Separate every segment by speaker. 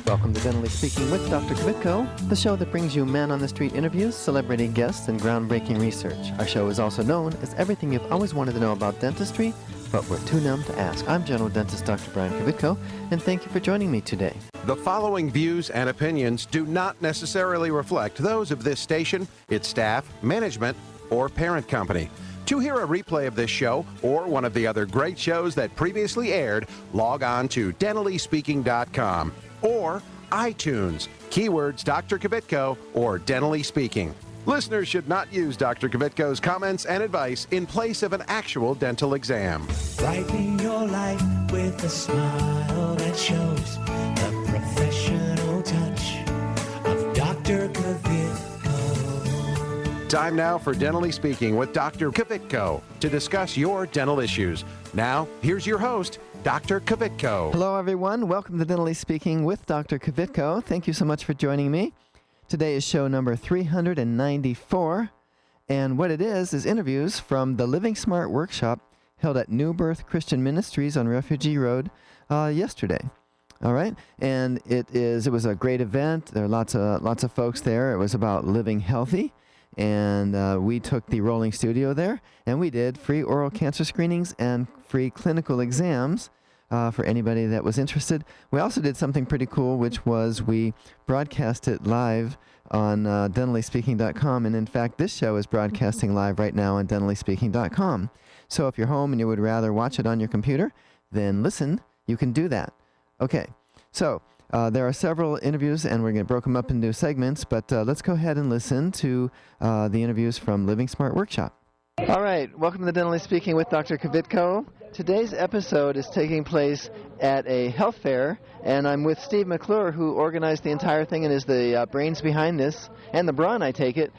Speaker 1: Welcome to Dentally Speaking with Dr. Kvitko, the show that brings you man-on-the-street interviews, celebrity guests, and groundbreaking research. Our show is also known as everything you've always wanted to know about dentistry, but we're too numb to ask. I'm general dentist Dr. Brian Kvitko, and thank you for joining me today.
Speaker 2: The following views and opinions do not necessarily reflect those of this station, its staff, management, or parent company. To hear a replay of this show or one of the other great shows that previously aired, log on to dentallyspeaking.com or iTunes, keywords Dr. Kvitko or Dentally Speaking. Listeners should not use Dr. Kvitko's comments and advice in place of an actual dental exam.
Speaker 3: Brighten your life with a smile that shows the professional touch of Dr. Kvitko.
Speaker 2: Time now for Dentally Speaking with Dr. Kvitko to discuss your dental issues. Now, here's your host, Dr. Kvitko.
Speaker 1: Hello, everyone. Welcome to Dentally Speaking with Dr. Kvitko. Thank you so much for joining me. Today is show number 394, and what it is interviews from the Living Smart workshop held at New Birth Christian Ministries on Refugee Road yesterday. All right, and it was a great event. There are lots of folks there. It was about living healthy. And we took the rolling studio there, and we did free oral cancer screenings and free clinical exams for anybody that was interested. We also did something pretty cool, which was we broadcast it live on dentallyspeaking.com. And in fact, this show is broadcasting live right now on dentallyspeaking.com. So if you're home and you would rather watch it on your computer, then listen, you can do that. Okay, so there are several interviews, and we're going to break them up into segments, but let's go ahead and listen to the interviews from Living Smart Workshop. All right, welcome to Dentally Speaking with Dr. Kvitko. Today's episode is taking place at a health fair, and I'm with Steve McClure, who organized the entire thing and is the brains behind this, and the brawn, I take it.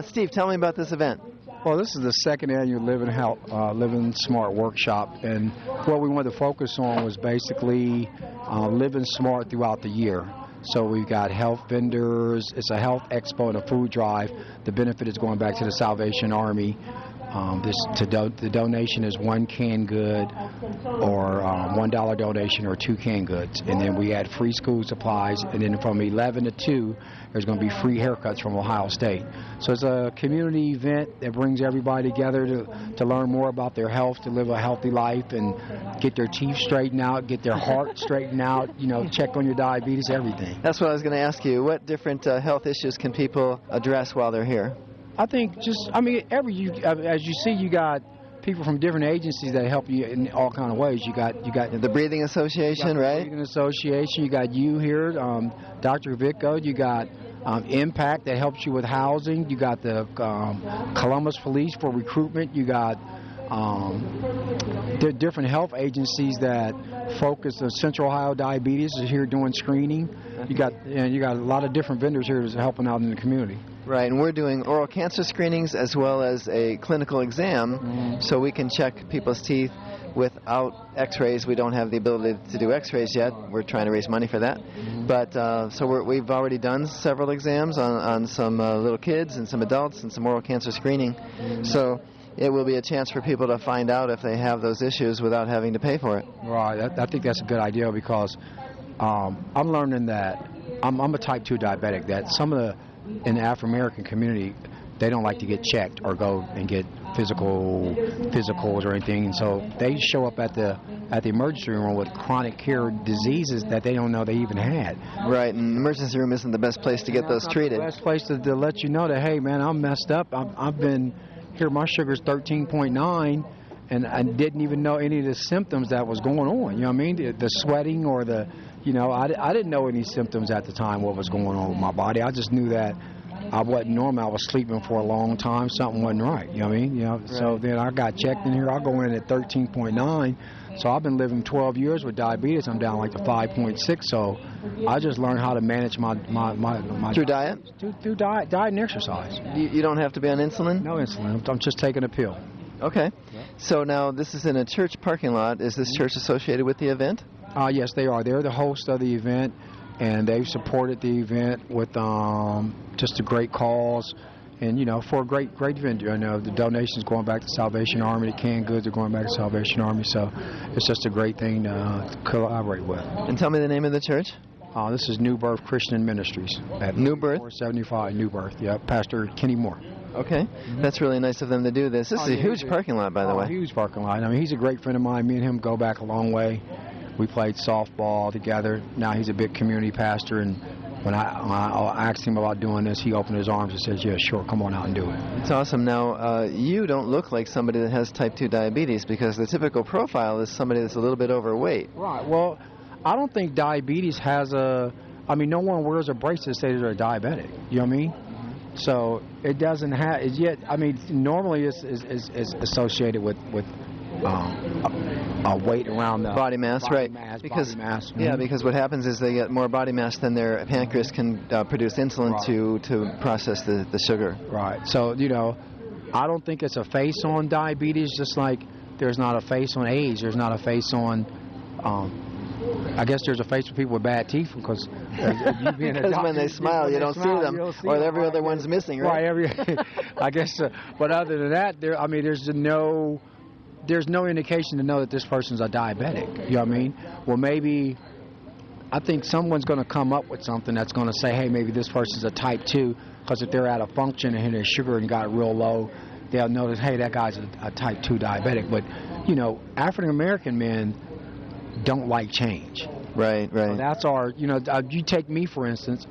Speaker 1: Steve, tell me about this event.
Speaker 4: Well, this is the second annual Living Smart Workshop, and what we wanted to focus on was basically living smart throughout the year. So we've got health vendors, it's a health expo and a food drive. The benefit is going back to the Salvation Army. The donation is one canned good or $1 donation or 2 canned goods. And then we add free school supplies. And then from 11 to 2, there's going to be free haircuts from Ohio State. So it's a community event that brings everybody together to learn more about their health, to live a healthy life, and get their teeth straightened out, get their heart straightened out, check on your diabetes, everything.
Speaker 1: That's what I was going to ask you. What different health issues can people address while they're here?
Speaker 4: I think as you see, you got people from different agencies that help you in all kind of ways. You got
Speaker 1: the Breathing Association, right?
Speaker 4: Breathing Association. You got you here, Dr. Kvitko. You got Impact that helps you with housing. You got the Columbus Police for recruitment. You got there are different health agencies that focus on Central Ohio Diabetes is here doing screening. You got a lot of different vendors here that's helping out in the community.
Speaker 1: Right, and we're doing oral cancer screenings as well as a clinical exam, so we can check people's teeth without x-rays. We don't have the ability to do x-rays yet. We're trying to raise money for that. But so we've already done several exams on some little kids and some adults and some oral cancer screening. So it will be a chance for people to find out if they have those issues without having to pay for it.
Speaker 4: Right, I think that's a good idea because I'm learning that I'm a type 2 diabetic, that some of in the Afro-American community, they don't like to get checked or go and get physicals or anything, and so they show up at the emergency room with chronic care diseases that they don't know they even had.
Speaker 1: Right, and the emergency room isn't the best place to get those treated.
Speaker 4: The best place to let you know that, hey man, I'm messed up. I've been here, my sugar's 13.9, and I didn't even know any of the symptoms that was going on. You know what I mean? The sweating or I didn't know any symptoms at the time, what was going on with my body. I just knew that I wasn't normal. I was sleeping for a long time. Something wasn't right. You know what I mean? Right. So then I got checked in here. I go in at 13.9. So I've been living 12 years with diabetes. I'm down like to 5.6. So I just learned how to manage my
Speaker 1: through diet?
Speaker 4: Through diet and exercise.
Speaker 1: You don't have to be on insulin?
Speaker 4: No insulin. I'm just taking a pill.
Speaker 1: Okay.
Speaker 4: Yeah.
Speaker 1: So now this is in a church parking lot. Is this church associated with the event?
Speaker 4: Yes, they are. They're the host of the event, and they've supported the event with just a great cause. And, for a great event, the donations going back to Salvation Army, the canned goods are going back to Salvation Army. So it's just a great thing to collaborate with.
Speaker 1: And tell me the name of the church.
Speaker 4: This is New Birth Christian Ministries at
Speaker 1: New Birth?
Speaker 4: 475 New Birth. Yeah, Pastor Kenny Moore.
Speaker 1: Okay. That's really nice of them to do this. This is a huge parking lot, by the way.
Speaker 4: Huge parking lot. I mean, he's a great friend of mine. Me and him go back a long way. We played softball together. Now he's a big community pastor, and when I asked him about doing this, he opened his arms and says, yeah, sure, come on out and do it.
Speaker 1: It's awesome. Now, you don't look like somebody that has type 2 diabetes, because the typical profile is somebody that's a little bit overweight.
Speaker 4: Right. Well, I don't think diabetes has a... I mean, no one wears a bracelet that says they're diabetic. You know what I mean? So it doesn't have... Yet, I mean, normally it's associated with weight around the
Speaker 1: body mass, right?
Speaker 4: Because body mass.
Speaker 1: Yeah, because what happens is they get more body mass than their pancreas can produce insulin to process the sugar.
Speaker 4: Right. So I don't think it's a face on diabetes. Just like there's not a face on AIDS. There's not a face on. I guess there's a face for people with bad teeth because
Speaker 1: when they smile, you don't see them, or every other one's missing, right?
Speaker 4: Right. I guess. But other than that, there's no indication to know that this person's a diabetic. You know what I mean? Well, maybe I think someone's going to come up with something that's going to say, hey, maybe this person's a type 2, because if they're out of function and their sugar and got real low, they'll notice, hey, that guy's a type 2 diabetic. But, African American men don't like change.
Speaker 1: Right.
Speaker 4: So that's our, you take me, for instance.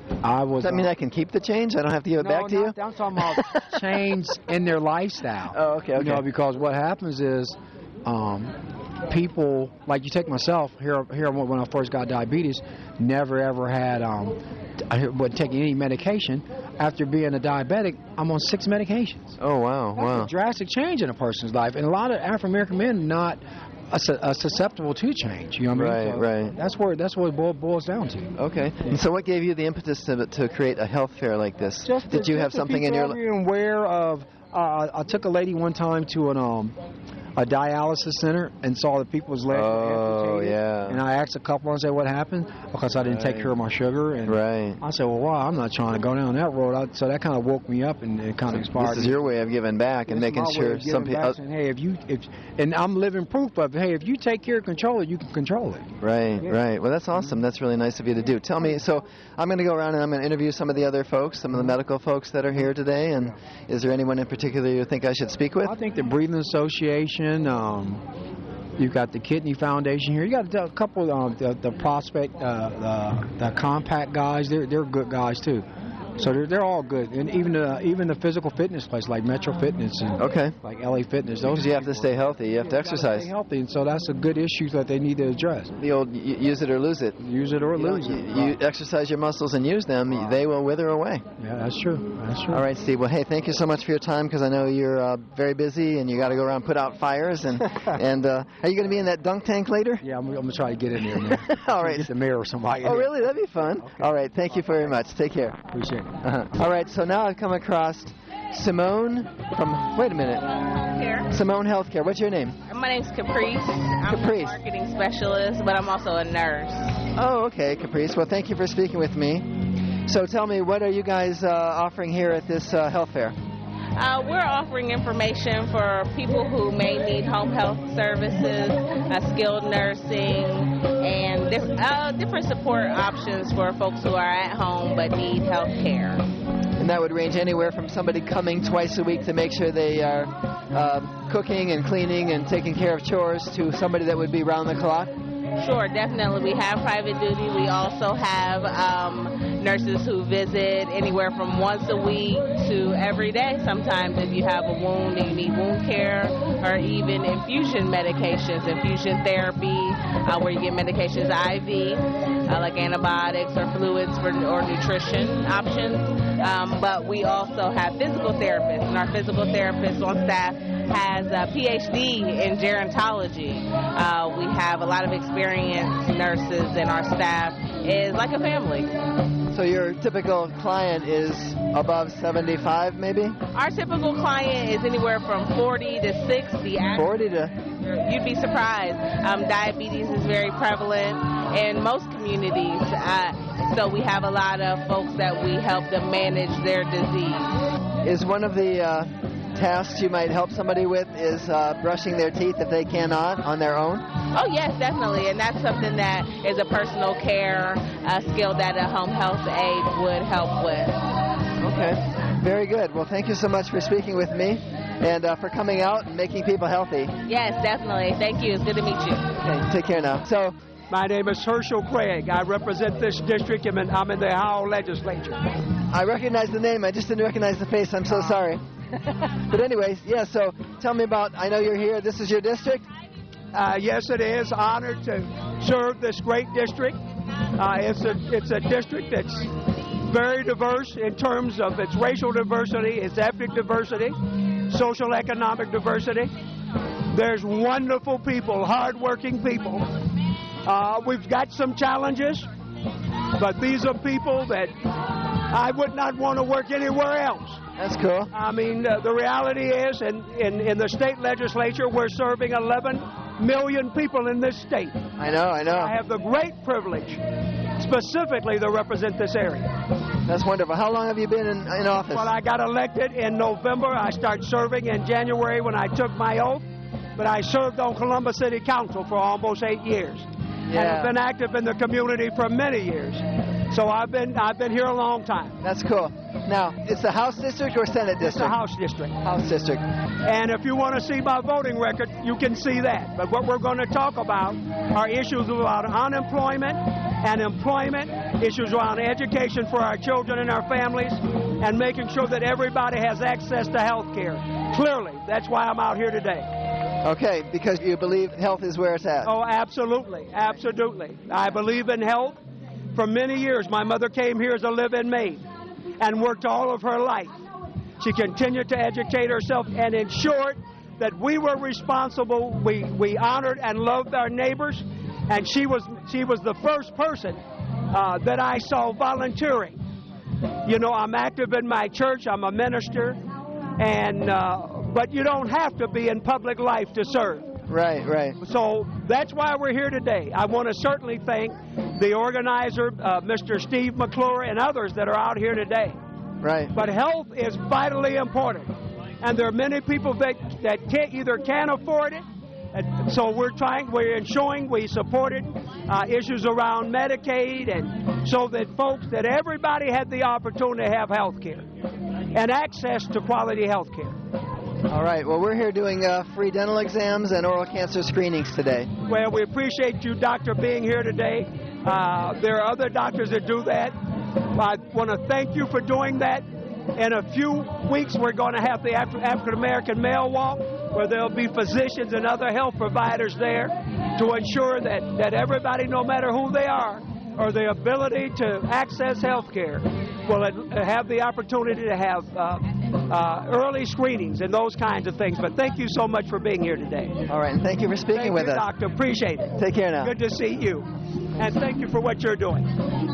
Speaker 1: Does that mean I can keep the change? I don't have to give it back to you?
Speaker 4: I'm talking about change in their lifestyle.
Speaker 1: Oh, okay.
Speaker 4: Because what happens is people, like you take myself, here when I first got diabetes, never ever had, I wasn't taking any medication. After being a diabetic, I'm on 6 medications.
Speaker 1: Oh, wow.
Speaker 4: That's a drastic change in a person's life. And a lot of African-American men not susceptible to change. You know what I mean?
Speaker 1: Right.
Speaker 4: That's what it boils down to.
Speaker 1: Okay. And so what gave you the impetus to create a health fair like this? Did you have something in your life?
Speaker 4: Aware of, I took a lady one time to a dialysis center and saw the people's legs amputated.
Speaker 1: Yeah.
Speaker 4: And I asked a couple and said, what happened? Because I didn't take care of my sugar. And I said, well, wow, I'm not trying to go down that road. So that kind of woke me up and it kind of inspired me.
Speaker 1: This is your way of giving back and making sure some people...
Speaker 4: Hey, and I'm living proof of, hey, if you take care of control it, you can control it.
Speaker 1: Right. Well, that's awesome. That's really nice of you to do. Tell me, so I'm going to go around and I'm going to interview some of the other folks, some of the medical folks that are here today. And is there anyone in particular you think I should speak with?
Speaker 4: I think the Breathing Association. You've got the Kidney Foundation here. You got a couple the Prospect, the Compact guys. They're good guys too. So they're all good, and even the physical fitness place like Metro Fitness and like LA Fitness.
Speaker 1: Because you have to stay healthy, you have to exercise.
Speaker 4: Stay healthy, and so that's a good issue that they need to address.
Speaker 1: The old use it or lose it.
Speaker 4: Use it or lose it.
Speaker 1: You exercise your muscles and use them, they will wither away.
Speaker 4: Yeah, that's true.
Speaker 1: All right, Steve. Well, hey, thank you so much for your time, because I know you're very busy and you got to go around and put out fires. And and are you going to be in that dunk tank later?
Speaker 4: Yeah, I'm going to try to get in there. Man.
Speaker 1: All right.
Speaker 4: Get the mayor or somebody.
Speaker 1: Oh, really? That'd be fun.
Speaker 4: Okay.
Speaker 1: All right. Thank you very much. Take care.
Speaker 4: Appreciate it.
Speaker 1: All right. So now I've come across Simone from, wait a minute.
Speaker 5: Healthcare.
Speaker 1: Simone Healthcare. What's your name?
Speaker 5: My name's Caprice. I'm a marketing specialist, but I'm also a nurse.
Speaker 1: Oh, okay, Caprice. Well, thank you for speaking with me. So tell me, what are you guys offering here at this health fair?
Speaker 5: We're offering information for people who may need home health services, skilled nursing, and different support options for folks who are at home but need health care.
Speaker 1: And that would range anywhere from somebody coming twice a week to make sure they are cooking and cleaning and taking care of chores to somebody that would be round the clock?
Speaker 5: Sure, definitely. We have private duty. We also have nurses who visit anywhere from once a week to every day. Sometimes if you have a wound and you need wound care, or even infusion medications, infusion therapy, where you get medications IV, like antibiotics or fluids or nutrition options. But we also have physical therapists, and our physical therapist on staff has a PhD in gerontology. We have a lot of experienced nurses, and our staff is like a family.
Speaker 1: So your typical client is above 75, maybe?
Speaker 5: Our typical client is anywhere from 40 to 60.
Speaker 1: 40 to...
Speaker 5: You'd be surprised. Diabetes is very prevalent in most communities, so we have a lot of folks that we help them manage their disease.
Speaker 1: Is one of the tasks you might help somebody with is brushing their teeth if they cannot on their own?
Speaker 5: Oh, yes, definitely. And that's something that is a personal care skill that a home health aide would help with.
Speaker 1: Okay, very good. Well, thank you so much for speaking with me and for coming out and making people healthy.
Speaker 5: Yes, definitely. Thank you. It's good to meet you.
Speaker 1: Okay, take care now. So,
Speaker 6: My name is Herschel Craig. I represent this district. I'm in the Howell legislature.
Speaker 1: I recognize the name. I just didn't recognize the face. I'm so sorry. But anyways, yeah, so tell me about, I know you're here. This is your district?
Speaker 6: Yes, it is. Honored to serve this great district. It's a district that's very diverse in terms of its racial diversity, its ethnic diversity, social economic diversity. There's wonderful people, hardworking people. We've got some challenges, but these are people that I would not want to work anywhere else.
Speaker 1: That's cool.
Speaker 6: I mean, the reality is, in the state legislature, we're serving 11 million people in this state.
Speaker 1: I know.
Speaker 6: I have the great privilege, specifically, to represent this area.
Speaker 1: That's wonderful. How long have you been in office?
Speaker 6: Well, I got elected in November. I started serving in January when I took my oath, but I served on Columbus City Council for almost 8 years. And I've been active in the community for many years. So I've been here a long time.
Speaker 1: That's cool. Now, it's the House district or Senate district?
Speaker 6: It's the House district.
Speaker 1: House district.
Speaker 6: And if you want to see my voting record, you can see that. But what we're going to talk about are issues about unemployment and employment, issues around education for our children and our families, and making sure that everybody has access to health care. Clearly, that's why I'm out here today.
Speaker 1: Okay, because you believe health is where it's at.
Speaker 6: Oh, absolutely. Absolutely. I believe in health. For many years, my mother came here as a live-in maid and worked all of her life. She continued to educate herself and ensured that we were responsible. We honored and loved our neighbors, and she was the first person that I saw volunteering. You know, I'm active in my church. I'm a minister, and but you don't have to be in public life to serve.
Speaker 1: Right.
Speaker 6: So that's why we're here today. I want to certainly thank the organizer, Mr. Steve McClure, and others that are out here today.
Speaker 1: Right.
Speaker 6: But health is vitally important, and there are many people that can't afford it. And so we're ensuring we supported issues around Medicaid, and so that everybody had the opportunity to have health care and access to quality health care.
Speaker 1: All right. Well, we're here doing free dental exams and oral cancer screenings today.
Speaker 6: Well, we appreciate you, doctor, being here today. There are other doctors that do that. I want to thank you for doing that. In a few weeks, we're going to have the African American Male Walk, where there'll be physicians and other health providers there to ensure that everybody, no matter who they are, or the ability to access health care, will have the opportunity to have early screenings and those kinds of things. But thank you so much for being here today.
Speaker 1: All right, and thank you for speaking with us.
Speaker 6: Doctor. Appreciate it.
Speaker 1: Take care now.
Speaker 6: Good to see you. And thank you for what you're doing.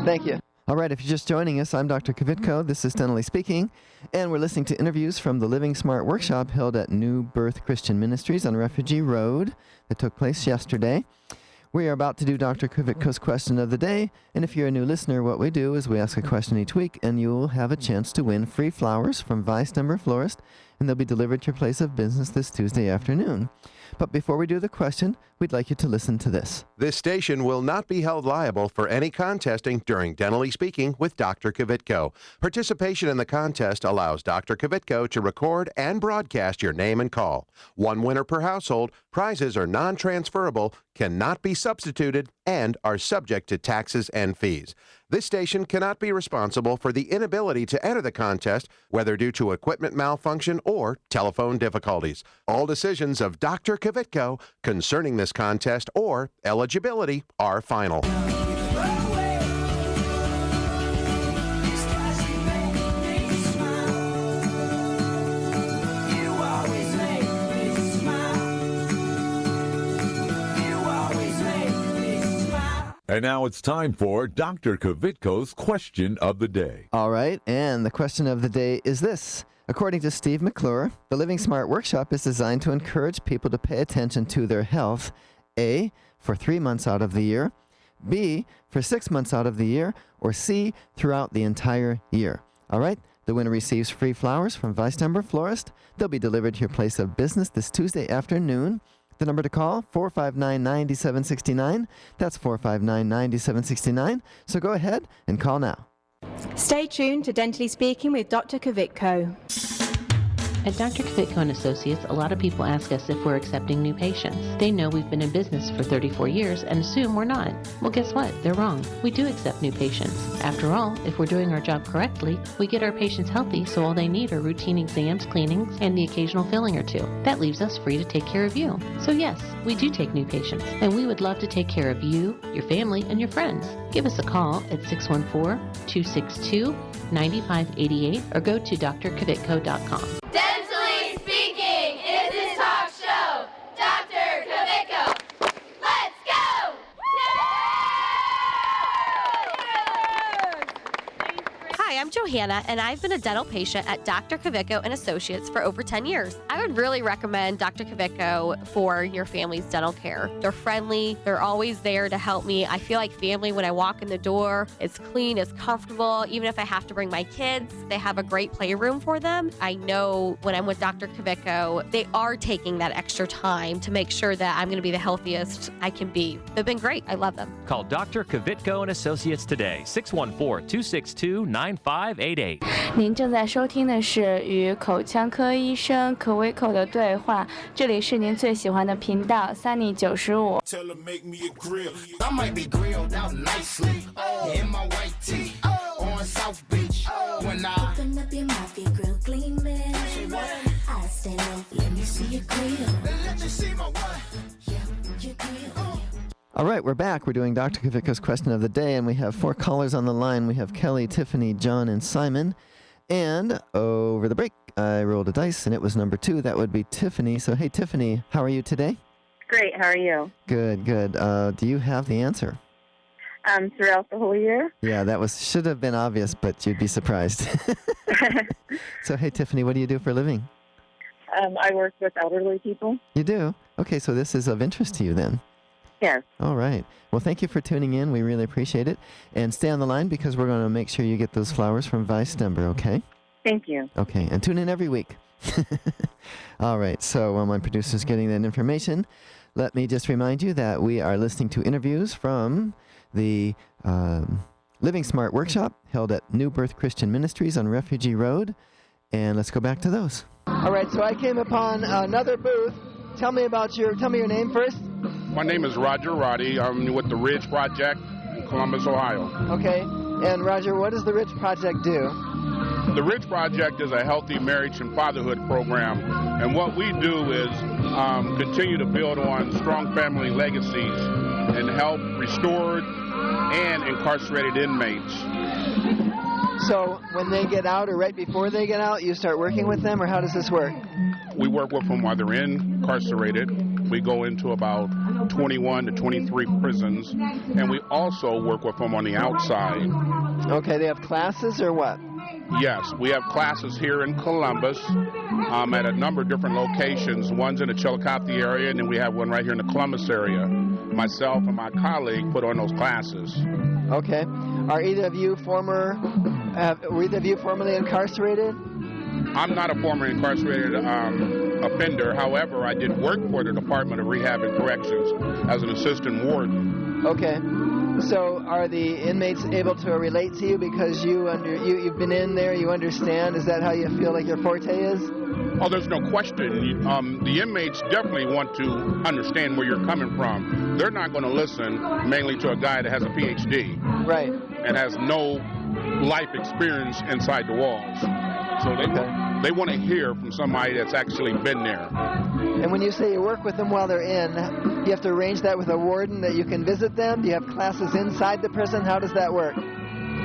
Speaker 1: Thank you. All right, if you're just joining us, I'm Dr. Kvitko. This is Dentally Speaking, and we're listening to interviews from the Living Smart workshop held at New Birth Christian Ministries on Refugee Road that took place yesterday. We are about to do Dr. Kvitko's question of the day, and if you're a new listener, what we do is we ask a question each week, and you will have a chance to win free flowers from Vice Number Florist, and they'll be delivered to your place of business this Tuesday afternoon. But before we do the question, we'd like you to listen to this.
Speaker 2: This station will not be held liable for any contesting during Dentally Speaking with Dr. Kvitko. Participation in the contest allows Dr. Kvitko to record and broadcast your name and call. One winner per household, prizes are non-transferable, cannot be substituted, and are subject to taxes and fees. This station cannot be responsible for the inability to enter the contest, whether due to equipment malfunction or telephone difficulties. All decisions of Dr. Kvitko concerning this contest or eligibility are final.
Speaker 7: And now it's time for Dr. Kvitko's question of the day.
Speaker 1: All right, and the question of the day is this. According to Steve McClure, the Living Smart workshop is designed to encourage people to pay attention to their health, A, for 3 months out of the year, B, for 6 months out of the year, or C, throughout the entire year. All right, The winner receives free flowers from Vice Timber Florist. They'll be delivered to your place of business this Tuesday afternoon. The number to call, 459-9769. That's 459-9769. So go ahead and call now.
Speaker 8: Stay tuned to Dentally Speaking with Dr. Kvitko.
Speaker 9: At Dr. Kvitko & Associates, a lot of people ask us if we're accepting new patients. They know we've been in business for 34 years and assume we're not. Well, guess what? They're wrong. We do accept new patients. After all, if we're doing our job correctly, we get our patients healthy, so all they need are routine exams, cleanings, and the occasional filling or two. That leaves us free to take care of you. So yes, we do take new patients, and we would love to take care of you, your family, and your friends. Give us a call at 614-262-9588 or go to drkvitko.com.
Speaker 10: Dentally Speaking is his talk show. Dr. Kvitko. Let's go!
Speaker 11: Hi, I'm Johanna, and I've been a dental patient at Dr. Kvitko & Associates for over 10 years. I would really recommend Dr. Kvitko for your family's dental care. They're friendly. They're always there to help me. I feel like family when I walk in the door. It's clean, it's comfortable. Even if I have to bring my kids, they have a great playroom for them. I know when I'm with Dr. Kvitko, they are taking that extra time to make sure that I'm going to be the healthiest I can be. They've been great. I love them.
Speaker 12: Call Dr. Kvitko & Associates today, 614-262-9588.
Speaker 13: 您正在收听的是与口腔科医生Kvitko的对话，这里是您最喜欢的频道 Sunny 95。All
Speaker 1: right, we're back. We're doing Dr. Kvitko's question of the day, and we have 4 callers on the line. We have Kelly, Tiffany, John, and Simon. And over the break, I rolled a dice, and it was number 2. That would be Tiffany. So, hey, Tiffany, how are you today?
Speaker 14: Great. How are you?
Speaker 1: Good, good. Do you have the answer?
Speaker 14: Throughout the whole year?
Speaker 1: Yeah, that should have been obvious, but you'd be surprised. So, hey, Tiffany, what do you do for a living?
Speaker 14: I work with elderly people.
Speaker 1: You do? Okay, so this is of interest to you then.
Speaker 14: Yes.
Speaker 1: All right. Well, thank you for tuning in. We really appreciate it. And stay on the line because we're going to make sure you get those flowers from Vice Timber, okay?
Speaker 14: Thank you.
Speaker 1: Okay, and tune in every week. All right, so while my producer's getting that information, let me just remind you that we are listening to interviews from the Living Smart Workshop held at New Birth Christian Ministries on Refugee Road. And let's go back to those. All right, so I came upon another booth. Tell me your name first.
Speaker 15: My name is Roger Roddy. I'm with the Ridge Project in Columbus, Ohio.
Speaker 1: Okay. And Roger, what does the Ridge Project do?
Speaker 15: The Ridge Project is a healthy marriage and fatherhood program. And what we do is continue to build on strong family legacies and help restored and incarcerated inmates.
Speaker 1: So when they get out or right before they get out, you start working with them, or how does this work?
Speaker 15: We work with them while they're incarcerated. We go into about 21 to 23 prisons, and we also work with them on the outside.
Speaker 1: Okay, they have classes or what?
Speaker 15: Yes, we have classes here in Columbus at a number of different locations. One's in the Chillicothe area, and then we have one right here in the Columbus area. Myself and my colleague put on those classes.
Speaker 1: Okay. Are either of you were either of you formerly incarcerated?
Speaker 15: I'm not a former incarcerated offender. However, I did work for the Department of Rehab and Corrections as an assistant warden.
Speaker 1: Okay. So are the inmates able to relate to you because you've been in there, you understand? Is that how you feel like your forte is?
Speaker 15: Oh, there's no question. The inmates definitely want to understand where you're coming from. They're not going to listen mainly to a guy that has a PhD.
Speaker 1: Right.
Speaker 15: And has no life experience inside the walls. So they want to hear from somebody that's actually been there.
Speaker 1: And when you say you work with them while they're in, do you have to arrange that with a warden that you can visit them? Do you have classes inside the prison? How does that work?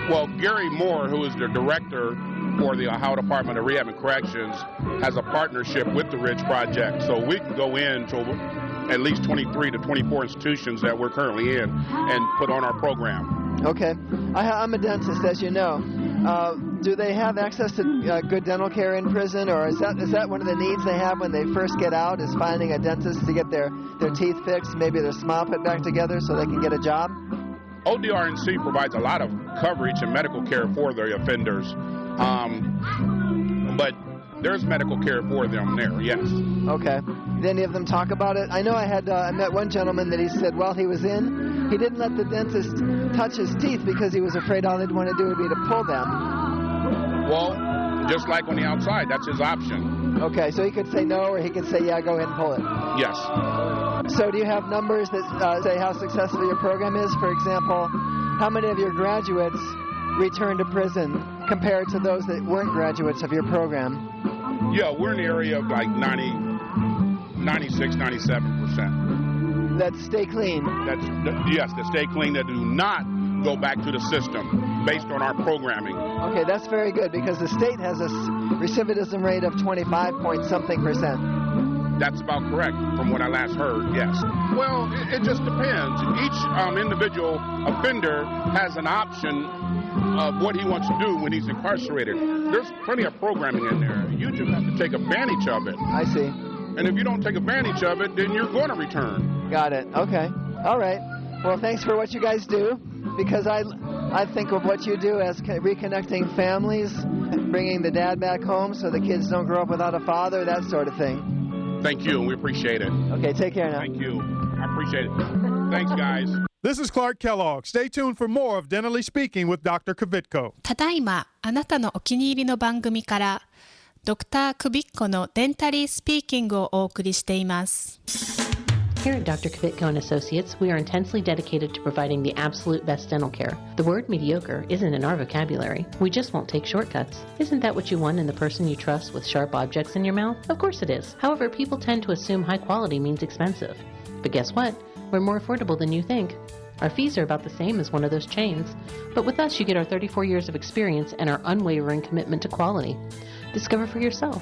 Speaker 15: Well, Gary Moore, who is the director for the Ohio Department of Rehab and Corrections, has a partnership with the Ridge Project. So we can go into at least 23 to 24 institutions that we're currently in and put on our program.
Speaker 1: Okay. I'm a dentist, as you know. Do they have access to good dental care in prison, or is that one of the needs they have when they first get out, is finding a dentist to get their teeth fixed, maybe their smile put back together so they can get a job?
Speaker 15: ODRNC provides a lot of coverage and medical care for the offenders. But there's medical care for them there, yes.
Speaker 1: Okay. Did any of them talk about it? I know I met one gentleman that he said while he was in, he didn't let the dentist touch his teeth because he was afraid all they'd want to do would be to pull them.
Speaker 15: Well, just like on the outside, that's his option.
Speaker 1: Okay, so he could say no, or he could say, yeah, go ahead and pull it.
Speaker 15: Yes.
Speaker 1: So do you have numbers that say how successful your program is? For example, how many of your graduates return to prison compared to those that weren't graduates of your program?
Speaker 15: Yeah, we're in the area of like 96, 97%.
Speaker 1: That stay clean?
Speaker 15: Yes, that stay clean, that do not go back to the system based on our programming.
Speaker 1: Okay, that's very good because the state has a recidivism rate of 25-point-something%.
Speaker 15: That's about correct from what I last heard, yes. Well, it just depends. Each individual offender has an option of what he wants to do when he's incarcerated. There's plenty of programming in there. You just have to take advantage of it.
Speaker 1: I see.
Speaker 15: And if you don't take advantage of it, then you're going to return.
Speaker 1: Got it. Okay. All right. Well, thanks for what you guys do, because I think of what you do as reconnecting families, bringing the dad back home so the kids don't grow up without a father, that sort of thing.
Speaker 15: Thank you, and we appreciate it.
Speaker 1: Okay, take care now.
Speaker 15: Thank you. I appreciate it. Thanks, guys.
Speaker 16: This is Clark Kellogg. Stay tuned for more of Dentally Speaking with Dr. Kvitko.
Speaker 17: ただいまあなたのお気に入りの番組からドクタークビッコのデンタリースピーキングをお送りしています。
Speaker 9: Here at Dr. Kvitko and Associates, we are intensely dedicated to providing the absolute best dental care. The word mediocre isn't in our vocabulary. We just won't take shortcuts. Isn't that what you want in the person you trust with sharp objects in your mouth? Of course it is. However, people tend to assume high quality means expensive. But guess what? We're more affordable than you think. Our fees are about the same as one of those chains. But with us, you get our 34 years of experience and our unwavering commitment to quality. Discover for yourself.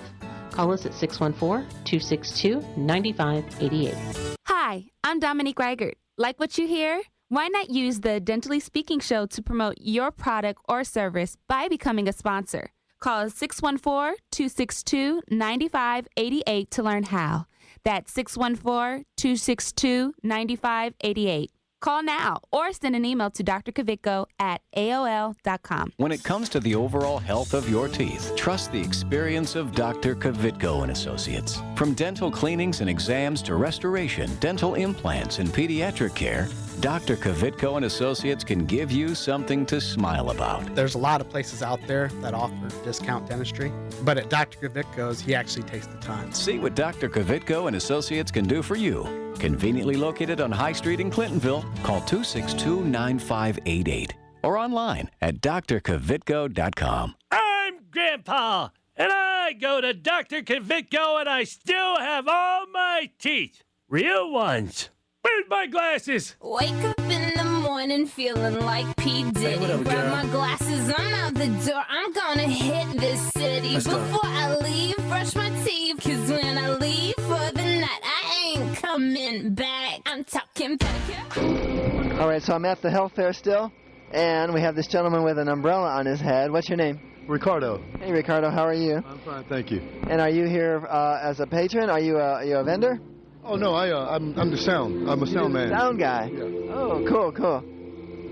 Speaker 9: Call us at 614-262-9588.
Speaker 13: Hi, I'm Dominique Reichert. Like what you hear? Why not use the Dentally Speaking show to promote your product or service by becoming a sponsor? Call 614-262-9588 to learn how. That's 614-262-9588. Call now or send an email to drkvitko@aol.com.
Speaker 18: When it comes to the overall health of your teeth, trust the experience of Dr. Kvitko and Associates. From dental cleanings and exams to restoration, dental implants, and pediatric care, Dr. Kvitko and Associates can give you something to smile about.
Speaker 19: There's a lot of places out there that offer discount dentistry, but at Dr. Kvitko's, he actually takes the time.
Speaker 18: See what Dr. Kvitko and Associates can do for you. Conveniently located on High Street in Clintonville, call 262-9588 or online at drkvitko.com.
Speaker 20: I'm Grandpa, and I go to Dr. Kvitko, and I still have all my teeth. Real ones. Where's my glasses?
Speaker 10: Wake up in the morning feeling like P. Diddy. Grab my glasses, I'm out the door. I'm gonna hit this city. Before I leave, brush my teeth. Cause when I leave for the night, I ain't coming back. I'm talking pedicure.
Speaker 1: All right, so I'm at the health fair still, and we have this gentleman with an umbrella on his head. What's your name?
Speaker 21: Ricardo.
Speaker 1: Hey, Ricardo, how are you?
Speaker 21: I'm fine, thank you.
Speaker 1: And are you here as a patron? Are you a vendor?
Speaker 21: Oh no, I'm the sound. I'm a sound man.
Speaker 1: Sound guy. Yeah. Oh, cool.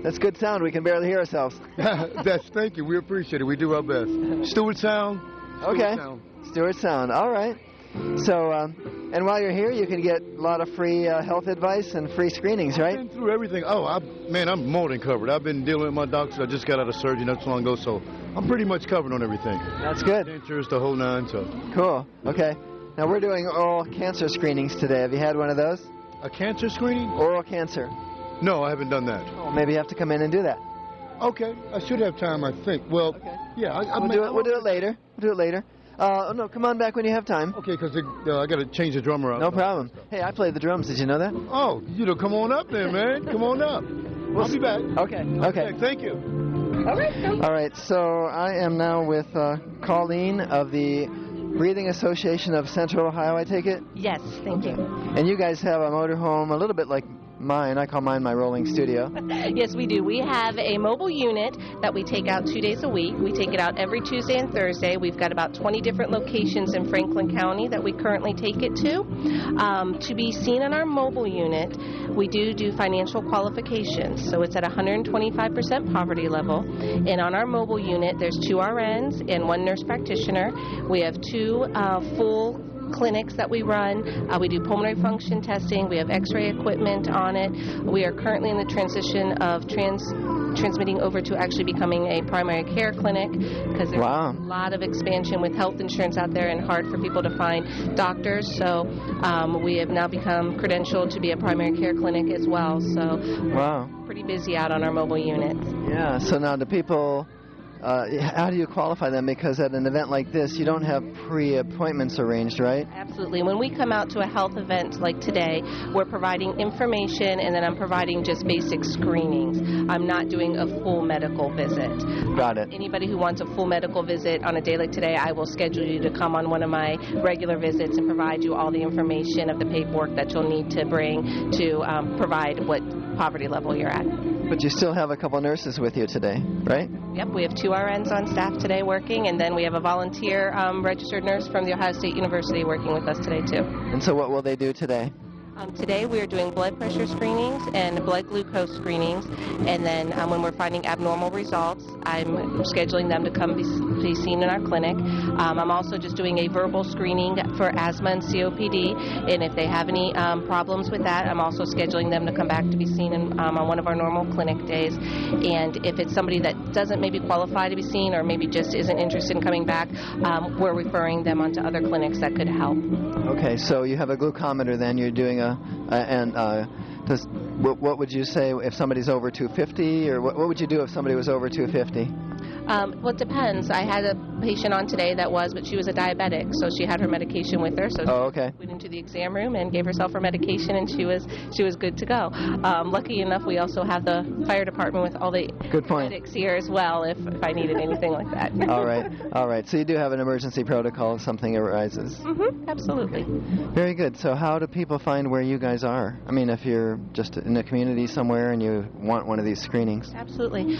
Speaker 1: That's good sound. We can barely hear ourselves.
Speaker 21: Thank you. We appreciate it. We do our best. Stewart Sound.
Speaker 1: Okay. Stewart Sound. All right. So, and while you're here, you can get a lot of free health advice and free screenings, right?
Speaker 21: I've been through everything. Oh, I'm more than covered. I've been dealing with my doctor. I just got out of surgery not so long ago, so I'm pretty much covered on everything.
Speaker 1: That's good.
Speaker 21: Dentures, the whole nine. So.
Speaker 1: Cool. Okay. Now, we're doing oral cancer screenings today. Have you had one of those?
Speaker 21: A cancer screening?
Speaker 1: Oral cancer.
Speaker 21: No, I haven't done that.
Speaker 1: Oh, maybe you have to come in and do that.
Speaker 21: Okay. I should have time, I think. Well,
Speaker 1: okay.
Speaker 21: Yeah.
Speaker 1: We'll do it later. No, come on back when you have time.
Speaker 21: Okay, because I got to change the drummer out.
Speaker 1: No problem. Hey, I play the drums. Did you know that?
Speaker 21: Oh, come on up there, man. Come on up. I'll be back.
Speaker 1: Okay.
Speaker 21: Thank you.
Speaker 1: All right, so I am now with Colleen of the Breathing Association of Central Ohio, I take it?
Speaker 22: Yes, thank you.
Speaker 1: And you guys have a motorhome, a little bit like mine. I call mine my rolling studio.
Speaker 3: Yes, we do. We have a mobile unit that we take out 2 days a week. We take it out every Tuesday and Thursday. We've got about 20 different locations in Franklin County that we currently take it to. To be seen in our mobile unit, we do financial qualifications. So it's at 125% poverty level. And on our mobile unit, there's 2 RNs and 1 nurse practitioner. We have 2 full clinics that we run. We do pulmonary function testing. We have x-ray equipment on it. We are currently in the transition of transmitting over to actually becoming a primary care clinic because there's a lot of expansion with health insurance out there and hard for people to find doctors. So we have now become credentialed to be a primary care clinic as well. So pretty busy out on our mobile units.
Speaker 1: Yeah, so now the people... how do you qualify them? Because at an event like this, you don't have pre-appointments arranged, right?
Speaker 3: Absolutely. When we come out to a health event like today, we're providing information, and then I'm providing just basic screenings. I'm not doing a full medical visit.
Speaker 1: Got it.
Speaker 3: Anybody who wants a full medical visit on a day like today, I will schedule you to come on one of my regular visits and provide you all the information of the paperwork that you'll need to bring to provide what poverty level you're at.
Speaker 1: But you still have a couple nurses with you today, right?
Speaker 3: Yep, we have 2 RNs on staff today working, and then we have a volunteer registered nurse from The Ohio State University working with us today, too.
Speaker 1: And so what will they do today?
Speaker 3: Today we are doing blood pressure screenings and blood glucose screenings, and then when we're finding abnormal results, I'm scheduling them to come be seen in our clinic. I'm also just doing a verbal screening for asthma and COPD, and if they have any problems with that, I'm also scheduling them to come back to be seen on one of our normal clinic days. And if it's somebody that doesn't maybe qualify to be seen or maybe just isn't interested in coming back, we're referring them onto other clinics that could help.
Speaker 1: Okay, so you have a glucometer then, you're doing what would you say if somebody's over 250, or what would you do if somebody was over 250?
Speaker 3: Well, it depends. I had a patient on today but she was a diabetic, so she had her medication with her. So she went into the exam room and gave herself her medication, and she was good to go. Lucky enough, we also have the fire department with all the medics here as well if I needed anything like that.
Speaker 1: All right. So you do have an emergency protocol if something arises.
Speaker 3: Mm-hmm. Absolutely.
Speaker 1: Very good. So how do people find where you guys are? I mean, if you're just in the community somewhere and you want one of these screenings.
Speaker 3: Absolutely.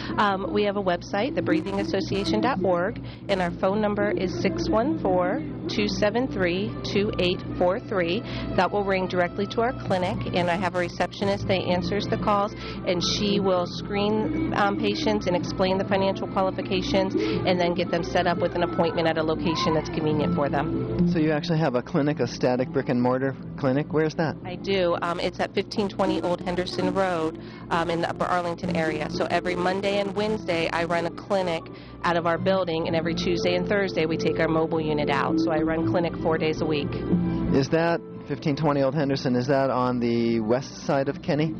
Speaker 3: We have a website, thebreathingassociation.org, and our phone number is 614-273-2843. That will ring directly to our clinic, and I have a receptionist that answers the calls, and she will screen patients and explain the financial qualifications, and then get them set up with an appointment at a location that's convenient for them.
Speaker 1: So you actually have a clinic, a static brick-and-mortar clinic? Where's that?
Speaker 3: I do. It's at 1520 Old Henderson Road in the Upper Arlington area. So every Monday and Wednesday, I run a clinic out of our building, and every Tuesday and Thursday, we take our mobile unit out. So I run clinic 4 days a week.
Speaker 1: Is that 1520 Old Henderson, is that on the west side of Kenny?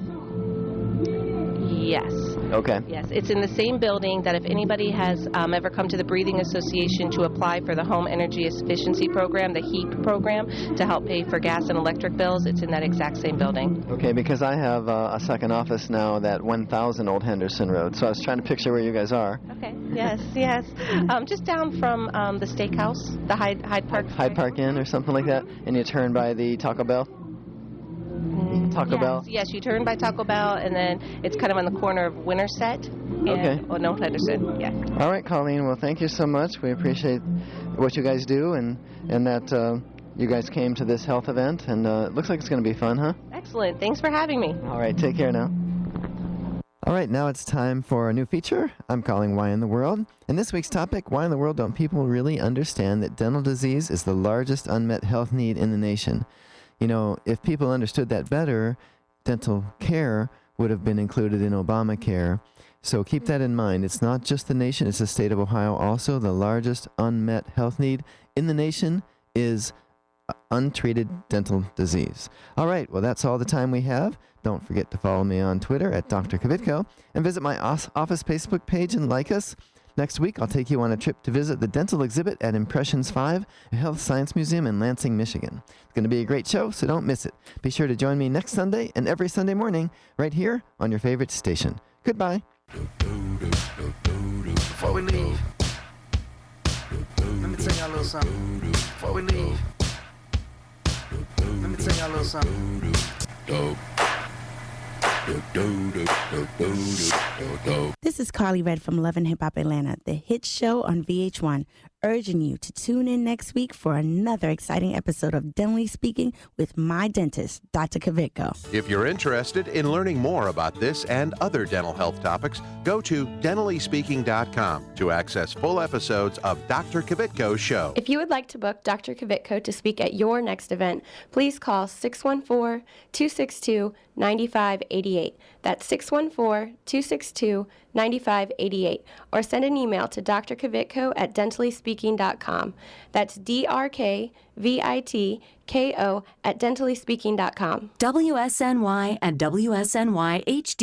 Speaker 3: Yes.
Speaker 1: Okay.
Speaker 3: Yes, it's in the same building that if anybody has ever come to the Breathing Association to apply for the Home Energy Efficiency Program, the HEAP program, to help pay for gas and electric bills, it's in that exact same building.
Speaker 1: Okay, because I have a second office now at 1000 Old Henderson Road, so I was trying to picture where you guys are.
Speaker 3: Okay, yes. Just down from the steakhouse, the Hyde Park.
Speaker 1: Hyde Park Inn or something like that, and you turn by the Taco Bell? Bell?
Speaker 3: Yes, you turn by Taco Bell, and then it's kind of on the corner of Winterset and Old Henderson. Yeah.
Speaker 1: All right, Colleen. Well, thank you so much. We appreciate what you guys do, and that you guys came to this health event, and it looks like it's going to be fun, huh?
Speaker 3: Excellent. Thanks for having me.
Speaker 1: All right, take care now. All right, now it's time for a new feature I'm calling Why in the World. And this week's topic, why in the world don't people really understand that dental disease is the largest unmet health need in the nation? You know, if people understood that better, dental care would have been included in Obamacare. So keep that in mind. It's not just the nation, it's the state of Ohio. Also, the largest unmet health need in the nation is untreated dental disease. All right, well, that's all the time we have. Don't forget to follow me on Twitter at Dr. Kvitko and visit my office Facebook page and like us. Next week, I'll take you on a trip to visit the dental exhibit at Impressions 5, a health science museum in Lansing, Michigan. It's going to be a great show, so don't miss it. Be sure to join me next Sunday and every Sunday morning right here on your favorite station. Goodbye.
Speaker 22: Before we leave, let me tell y'all a little something. Before we leave, let me tell y'all a little something.
Speaker 4: This is Carly Red from Love and Hip Hop Atlanta, the hit show on VH1, urging you to tune in next week for another exciting episode of Dentally Speaking with my dentist, Dr. Kvitko.
Speaker 2: If you're interested in learning more about this and other dental health topics, go to dentallyspeaking.com to access full episodes of Dr. Kvitko's show.
Speaker 11: If you would like to book Dr. Kvitko to speak at your next event, please call 614-262-9588. That's 614-262-9588. Or send an email to Dr. Kvitko at dentallyspeaking.com. That's DRKVITKO at dentallyspeaking.com.
Speaker 5: WSNY and WSNY HD